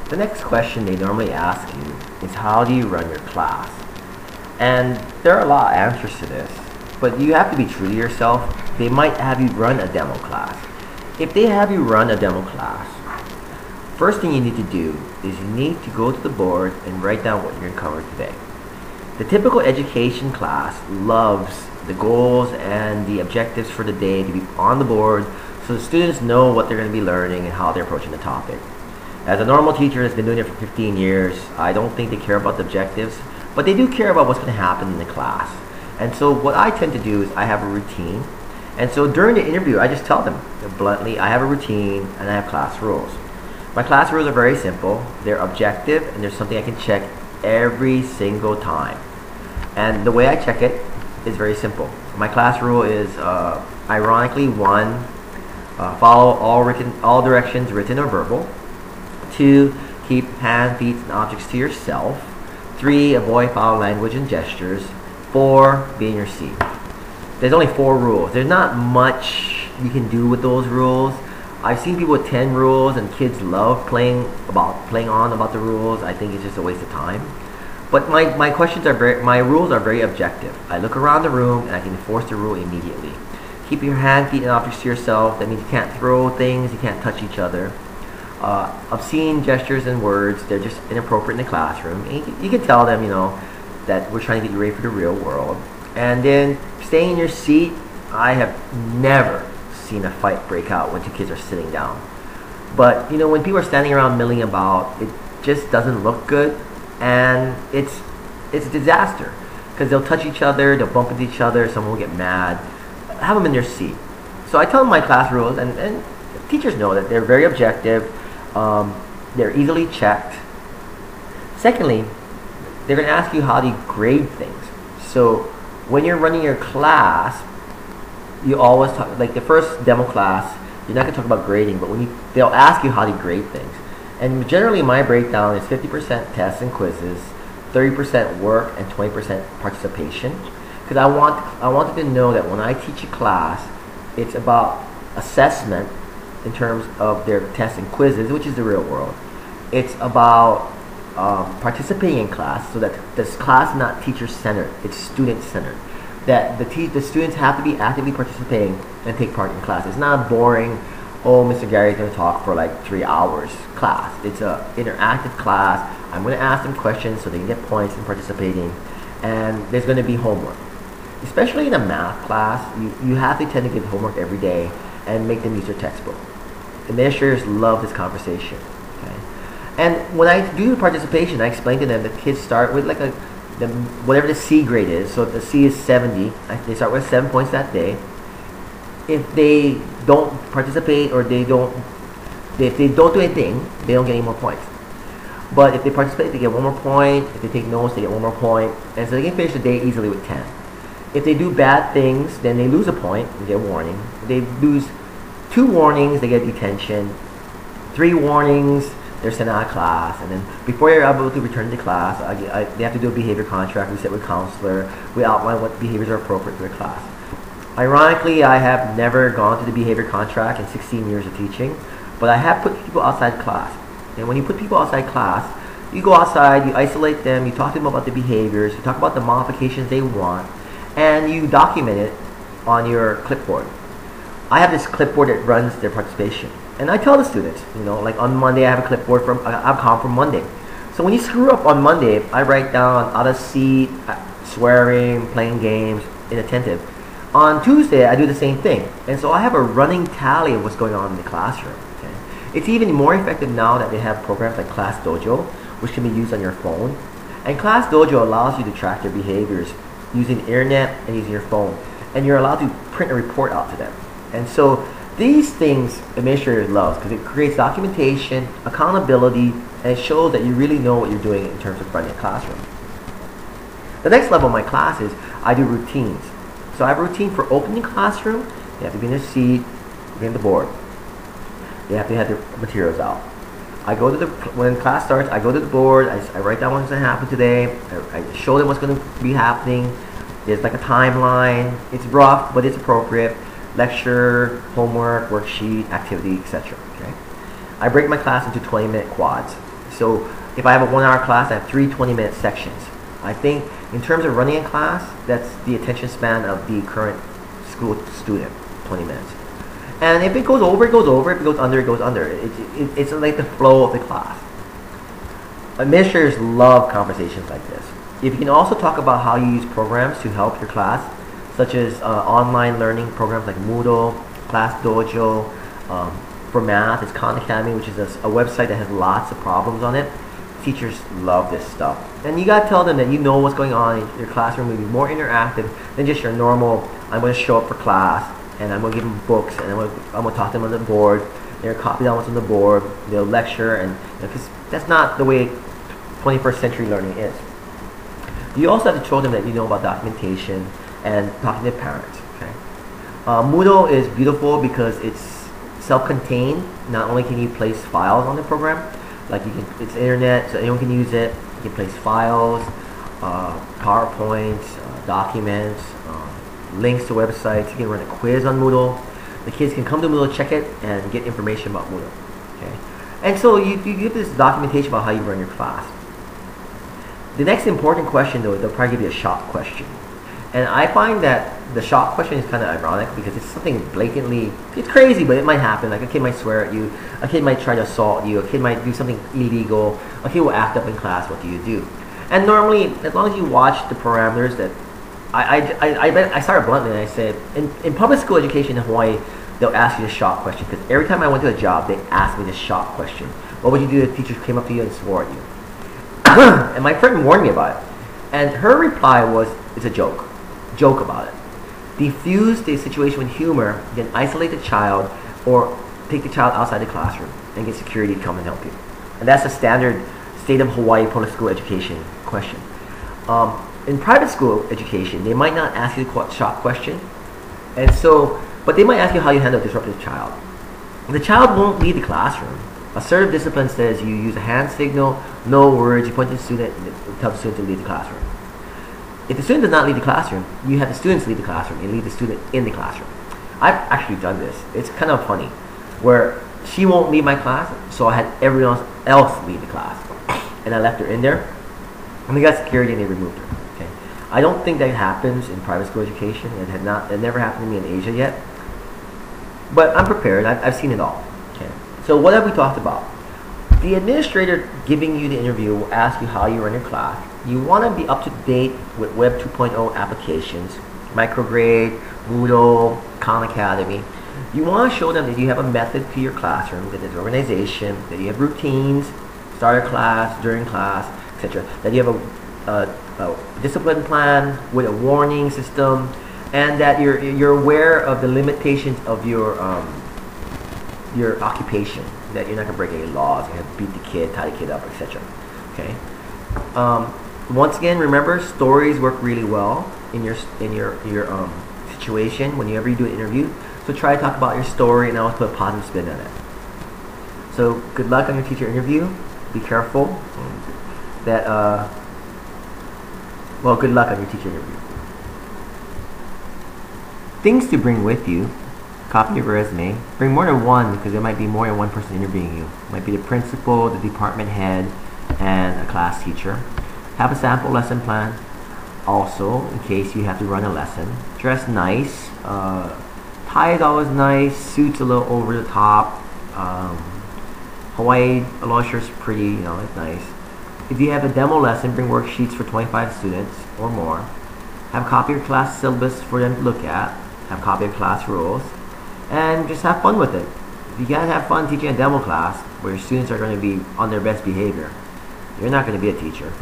The next question they normally ask you is, how do you run your class? And there are a lot of answers to this, but you have to be true to yourself. They might have you run a demo class. If they have you run a demo class, first thing you need to do is you need to go to the board and write down what you're going to cover today. The typical education class loves the goals and the objectives for the day to be on the board so the students know what they're going to be learning and how they're approaching the topic. As a normal teacher that's been doing it for 15 years, I don't think they care about the objectives, but they do care about what's going to happen in the class. And so what I tend to do is I have a routine. And so during the interview, I just tell them bluntly, I have a routine and I have class rules. My class rules are very simple. They're objective and there's something I can check every single time. And the way I check it is very simple. My class rule is, ironically, 1, follow all directions, written or verbal. 2, keep hand, feet, and objects to yourself. 3, avoid foul language and gestures. 4, be in your seat. There's only 4 rules. There's not much you can do with those rules. I've seen people with 10 rules and kids love playing on about the rules. I think it's just a waste of time. But my rules are very objective. I look around the room and I can enforce the rule immediately. Keep your hand, feet, and objects to yourself. That means you can't throw things, you can't touch each other. Obscene gestures and words, they're just inappropriate in the classroom. And you can tell them, that we're trying to get you ready for the real world. And then staying in your seat, I have never seen a fight break out when 2 kids are sitting down. But when people are standing around milling about, it just doesn't look good, and it's a disaster because they'll touch each other, they'll bump into each other, someone will get mad. Have them in their seat. So I tell them my class rules, and teachers know that they're very objective. They're easily checked. Secondly, they're going to ask you how do you grade things. So when you're running your class, you always talk, like the first demo class, you're not going to talk about grading, but they'll ask you how to grade things. And generally my breakdown is 50% tests and quizzes, 30% work, and 20% participation. Because I wanted to know that when I teach a class, it's about assessment in terms of their tests and quizzes, which is the real world. It's about participating in class, so that this class is not teacher-centered, it's student-centered. That the students have to be actively participating and take part in class. It's not a boring, oh, Mr. Gary's going to talk for like 3 hours class. It's an interactive class. I'm going to ask them questions so they can get points in participating, and there's going to be homework. Especially in a math class, you have to tend to give homework every day and make them use their textbook. Administrators love this conversation. Okay? And when I do participation, I explain to them that kids start with like whatever the C grade is. So if the C is 70, they start with 7 points that day. If they don't participate or if they don't do anything, they don't get any more points. But if they participate, they get 1 more point. If they take notes, they get 1 more point. And so they can finish the day easily with 10. If they do bad things, then they lose a point and get a warning. If they lose 2 warnings, they get detention. 3 warnings, they're sent out of class. And then before you're able to return to class, they have to do a behavior contract. We sit with a counselor. We outline what behaviors are appropriate for the class. Ironically, I have never gone to the behavior contract in 16 years of teaching, but I have put people outside class. And when you put people outside class, you go outside, you isolate them, you talk to them about the behaviors, you talk about the modifications they want, and you document it on your clipboard. I have this clipboard that runs their participation. And I tell the students, like on Monday I have a clipboard I have calm from Monday. So when you screw up on Monday, I write down out of seat, swearing, playing games, inattentive. On Tuesday, I do the same thing. And so I have a running tally of what's going on in the classroom. Okay? It's even more effective now that they have programs like Class Dojo, which can be used on your phone. And Class Dojo allows you to track their behaviors using the internet and using your phone. And you're allowed to print a report out to them. And so these things administrators love because it creates documentation, accountability, and it shows that you really know what you're doing in terms of running a classroom. The next level of my class is I do routines. So I have a routine for opening classroom. They have to be in their seat, be on the board. They have to have their materials out. I go to when class starts, I go to the board, I write down what's going to happen today, I show them what's going to be happening. There's like a timeline. It's rough, but it's appropriate. Lecture, homework, worksheet, activity, etc. Okay? I break my class into 20-minute quads. So if I have a 1 hour class, I have 3 20-minute sections. I think in terms of running a class, that's the attention span of the current school student, 20 minutes. And if it goes over, it goes over. If it goes under, it goes under. It's like the flow of the class. Administrators love conversations like this. If you can also talk about how you use programs to help your class, such as online learning programs like Moodle, Class Dojo. For math, it's Khan Academy, which is a website that has lots of problems on it. Teachers love this stuff. And you got to tell them that you know what's going on. Your classroom will be more interactive than just your normal, I'm going to show up for class, and I'm going to give them books, and I'm going to talk to them on the board. They're going to copy down what's on the board. They'll lecture, and because that's not the way 21st century learning is. You also have to show them that you know about documentation and talking to parents. Okay. Moodle is beautiful because it's self-contained. Not only can you place files on the program, like it's internet, so anyone can use it. You can place files, PowerPoints, documents, links to websites. You can run a quiz on Moodle. The kids can come to Moodle, check it, and get information about Moodle. Okay, and so you give this documentation about how you run your class. The next important question, though, they'll probably give you a shock question. And I find that the shock question is kind of ironic because it's something blatantly, it's crazy, but it might happen. Like a kid might swear at you, a kid might try to assault you, a kid might do something illegal, a kid will act up in class. What do you do? And normally, as long as you watch the parameters that, I started bluntly and I said, in public school education in Hawaii, they'll ask you the shock question because every time I went to a job, they asked me the shock question. What would you do if teachers came up to you and swore at you? And my friend warned me about it. And her reply was, it's a joke. Joke about it. Diffuse the situation with humor, then isolate the child or take the child outside the classroom and get security to come and help you. And that's a standard state of Hawaii public school education question. In private school education, they might not ask you the shock question, and so, but they might ask you how you handle a disruptive child. The child won't leave the classroom. Assertive discipline says you use a hand signal, no words, you point to the student and tell the student to leave the classroom. If the student does not leave the classroom, you have the students leave the classroom and leave the student in the classroom. I've actually done this. It's kind of funny, where she won't leave my class, so I had everyone else leave the class. And I left her in there, and they got security and they removed her. Okay. I don't think that happens in private school education. It never happened to me in Asia yet. But I'm prepared. I've seen it all. Okay. So what have we talked about? The administrator giving you the interview will ask you how you run your class. You want to be up to date with Web 2.0 applications, micrograde, Moodle, Khan Academy. You want to show them that you have a method to your classroom, that there's organization, that you have routines, starter class, during class, etc. That you have a discipline plan with a warning system, and that you're aware of the limitations of your occupation. That you're not gonna break any laws, you're gonna beat the kid, tie the kid up, etc. Okay. Once again, remember, stories work really well in your situation whenever you do an interview. So try to talk about your story and always put a positive spin on it. So good luck on your teacher interview. Be careful. Good luck on your teacher interview. Things to bring with you. Copy your resume. Bring more than one because there might be more than one person interviewing you. It might be the principal, the department head, and a class teacher. Have a sample lesson plan. Also, in case you have to run a lesson. Dress nice. Tie is always nice. Suits a little over the top. Hawaii, a lot of shirts pretty, it's nice. If you have a demo lesson, bring worksheets for 25 students or more. Have a copy of your class syllabus for them to look at. Have a copy of class rules. And just have fun with it. If you can't have fun teaching a demo class where your students are going to be on their best behavior, you're not going to be a teacher.